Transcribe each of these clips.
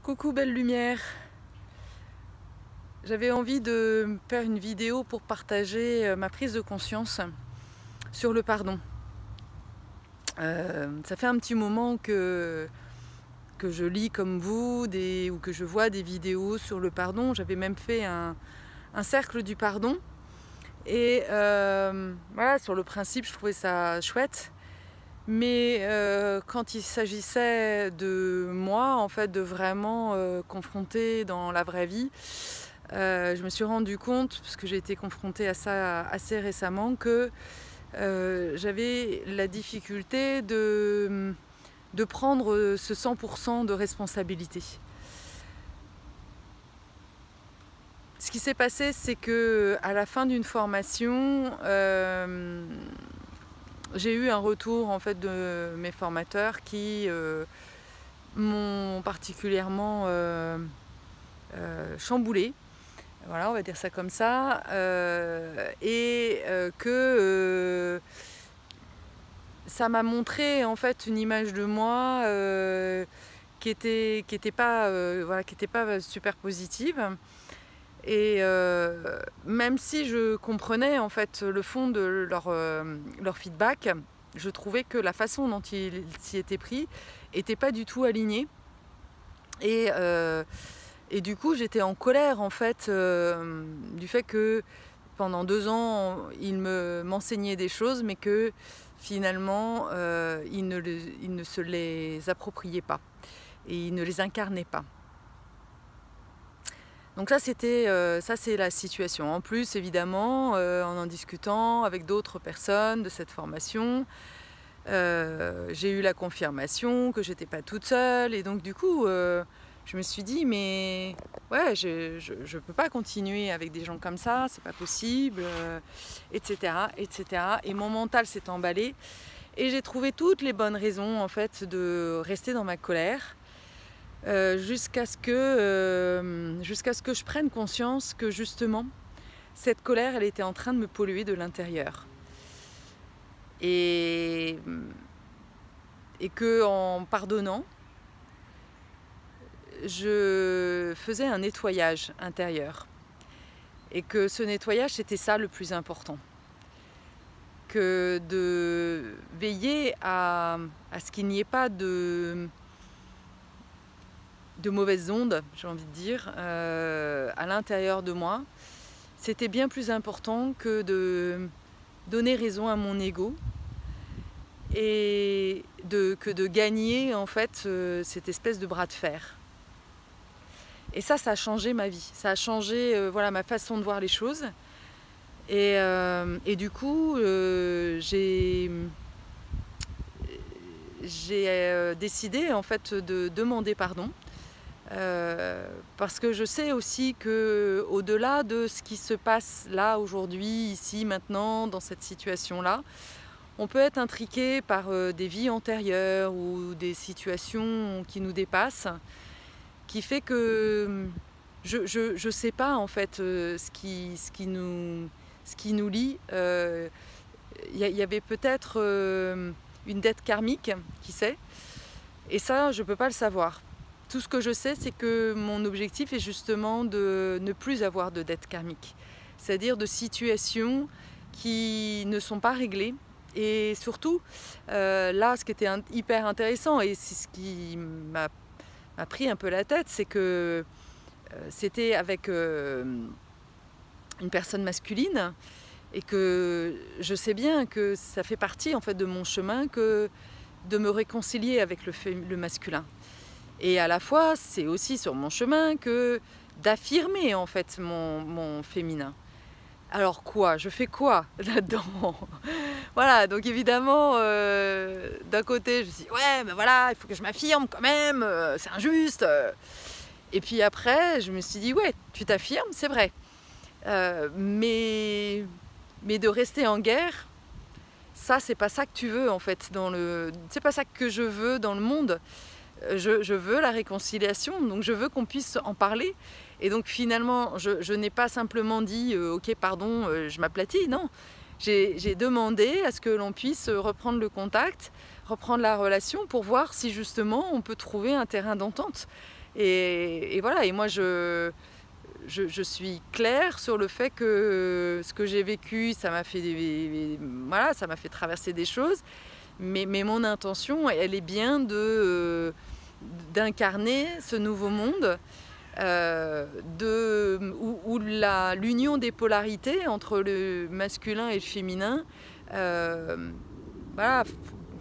Coucou belle lumière. J'avais envie de faire une vidéo pour partager ma prise de conscience sur le pardon. Ça fait un petit moment que je lis comme vous ou que je vois des vidéos sur le pardon. J'avais même fait un cercle du pardon. Et voilà, sur le principe, je trouvais ça chouette. Mais quand il s'agissait de moi, en fait, de vraiment confronter dans la vraie vie, je me suis rendu compte, parce que j'ai été confrontée à ça assez récemment, que j'avais la difficulté de prendre ce 100% de responsabilité. Ce qui s'est passé, c'est que à la fin d'une formation, j'ai eu un retour en fait de mes formateurs qui m'ont particulièrement chamboulée, voilà, on va dire ça comme ça, que ça m'a montré en fait une image de moi qui était pas super positive. Et même si je comprenais en fait le fond de leur feedback, je trouvais que la façon dont ils s'y étaient pris n'était pas du tout alignée. Et du coup, j'étais en colère en fait du fait que pendant 2 ans, ils m'enseignaient des choses, mais que finalement, ils ne se les appropriaient pas et ils ne les incarnaient pas. Donc ça, c'est la situation. En plus, évidemment, en discutant avec d'autres personnes de cette formation, j'ai eu la confirmation que j'étais pas toute seule. Et donc du coup, je me suis dit, mais ouais, je peux pas continuer avec des gens comme ça, c'est pas possible, etc., etc. Et mon mental s'est emballé. Et j'ai trouvé toutes les bonnes raisons, en fait, de rester dans ma colère. Jusqu'à ce que je prenne conscience que justement cette colère elle était en train de me polluer de l'intérieur et que en pardonnant je faisais un nettoyage intérieur et que ce nettoyage c'était ça le plus important, que de veiller à ce qu'il n'y ait pas de mauvaises ondes, j'ai envie de dire, à l'intérieur de moi. C'était bien plus important que de donner raison à mon ego et que de gagner en fait cette espèce de bras de fer. Et ça a changé ma vie, ça a changé voilà, ma façon de voir les choses. Et du coup, j'ai décidé en fait de demander pardon. Parce que je sais aussi que au-delà de ce qui se passe là aujourd'hui, ici, maintenant, dans cette situation-là, on peut être intriqué par des vies antérieures ou des situations qui nous dépassent, qui fait que je sais pas en fait ce qui nous lie. Il y avait peut-être une dette karmique, qui sait, et ça je peux pas le savoir. Tout ce que je sais, c'est que mon objectif est justement de ne plus avoir de dette karmique, c'est-à-dire de situations qui ne sont pas réglées. Et surtout, là, ce qui était hyper intéressant, et c'est ce qui m'a pris un peu la tête, c'est que c'était avec une personne masculine, et que je sais bien que ça fait partie en fait de mon chemin que de me réconcilier avec le masculin. Et à la fois, c'est aussi sur mon chemin que d'affirmer en fait mon féminin. Alors quoi? Je fais quoi là-dedans? Voilà, donc évidemment, d'un côté, je me dis ouais, mais voilà, il faut que je m'affirme quand même, c'est injuste. Et puis après, je me suis dit ouais, tu t'affirmes, c'est vrai. Mais de rester en guerre, ça, c'est pas ça que tu veux en fait. C'est pas ça que je veux dans le monde. Je veux la réconciliation, donc je veux qu'on puisse en parler. Et donc finalement, je n'ai pas simplement dit ok pardon, je m'aplatis, non. J'ai demandé à ce que l'on puisse reprendre le contact, reprendre la relation pour voir si justement on peut trouver un terrain d'entente. Et voilà, et moi je suis claire sur le fait que ce que j'ai vécu, ça m'a fait, voilà, ça m'a fait traverser des choses, mais mon intention, elle est bien d'incarner ce nouveau monde, où l'union des polarités entre le masculin et le féminin, voilà,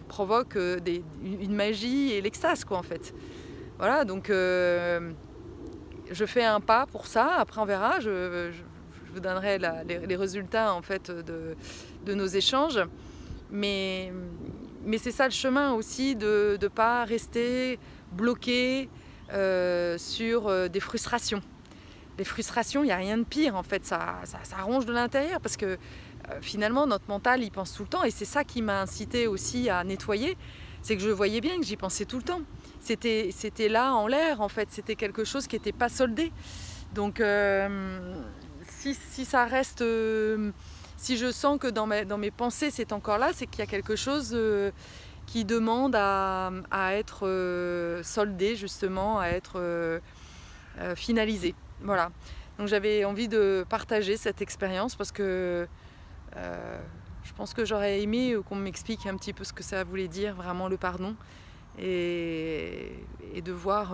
provoque une magie et l'extase, quoi, en fait. Voilà, donc je fais un pas pour ça. Après, on verra. Je vous donnerai les résultats, en fait, de nos échanges. Mais c'est ça le chemin aussi, de ne pas rester bloqué sur des frustrations. Les frustrations, il n'y a rien de pire, en fait. Ça ronge de l'intérieur parce que finalement, notre mental, il pense tout le temps. Et c'est ça qui m'a incité aussi à nettoyer. C'est que je voyais bien que j'y pensais tout le temps. C'était là en l'air, en fait. C'était quelque chose qui n'était pas soldé. Donc, si ça reste... si je sens que dans mes pensées, c'est encore là, c'est qu'il y a quelque chose qui demande à être soldé, justement, à être finalisé. Voilà. Donc, j'avais envie de partager cette expérience parce que je pense que j'aurais aimé qu'on m'explique un petit peu ce que ça voulait dire, vraiment, le pardon. Et de voir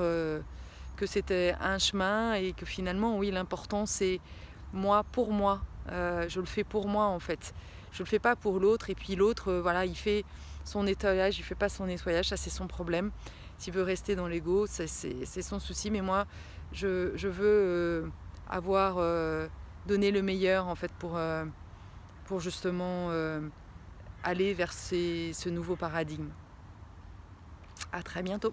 que c'était un chemin et que finalement, oui, l'important, c'est moi pour moi. Je le fais pour moi, en fait. Je le fais pas pour l'autre. Et puis l'autre, voilà, il fait son nettoyage, il fait pas son nettoyage, ça c'est son problème. S'il veut rester dans l'ego, c'est son souci. Mais moi, je veux avoir donné le meilleur, en fait, pour justement aller vers ce nouveau paradigme. À très bientôt.